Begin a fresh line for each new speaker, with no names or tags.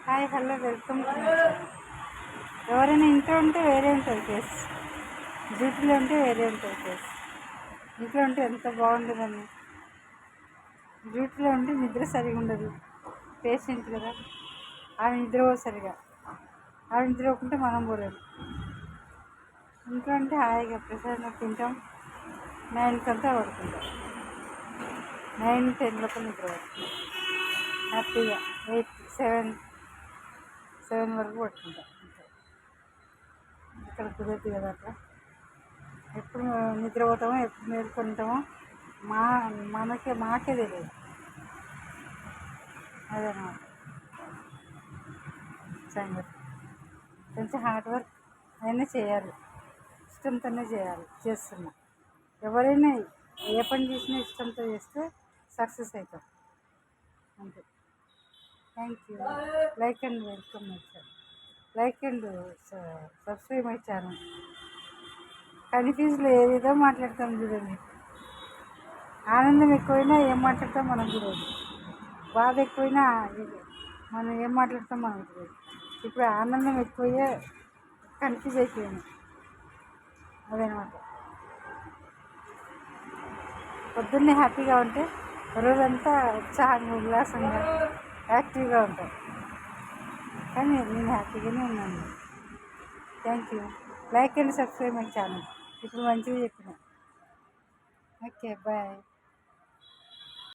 Hi hello welcome to my channel. ఎవరైనా ఇంట్లో ఉంటే వేరే ఉంటుంది కేస్, డ్యూటీలో ఉంటే వేరే ఉంటుంది కేస్. ఇంట్లో ఉంటే ఎంత బాగుంటుందని, డ్యూటీలో ఉంటే నిద్ర సరిగా ఉండదు. పేషెంట్ కదా, ఆమె నిద్ర సరిగా, ఆమె నిద్ర పోకుంటే మనం పోలేదు. ఇంట్లో ఉంటే హాయిగా ప్రశాంతంగా తింటాం, 9 కంతా పడుకుంటాం, 9-10 లోపల నిద్ర పడుకుంటాం. హ్యాపీగా 8-7 వరకు పట్టుకుంటాం. ఇక్కడ కుదరదు కదా అట్లా. ఎప్పుడు నిద్రపోతామో ఎప్పుడు మేల్కొంటామో మాకే తెలియదు. అదనమాట సంగతి. కొంచెం హార్డ్ వర్క్ అయినా చేయాలి, ఇష్టంతోనే చేస్తున్నా. ఎవరైనా ఏ పని చేసినా ఇష్టంతో చేస్తే సక్సెస్ అవుతాం అంతే. Thank you. Like and welcome my channel. Like and subscribe my channel. కన్ఫ్యూజ్లో ఏదేదో మాట్లాడతాం చూడండి. ఆనందం ఎక్కువైనా ఏం మాట్లాడతాం మనం చూడదు, బాధ ఎక్కువైనా మనం ఏం మాట్లాడతాం మనం చూడదు. ఇప్పుడు ఆనందం ఎక్కువయ్యే కన్ఫ్యూజ్ అయిపోయింది. అదనమాట. పొద్దున్నే హ్యాపీగా ఉంటే రోజంతా ఉత్సాహంగా ఉల్లాసంగా యాక్టివ్గా ఉంటాం. కానీ నేను హ్యాపీగానే ఉన్నాను. Thank you. Like and subscribe my channel. ఇప్పుడు మంచిగా చెప్పిన. Okay bye.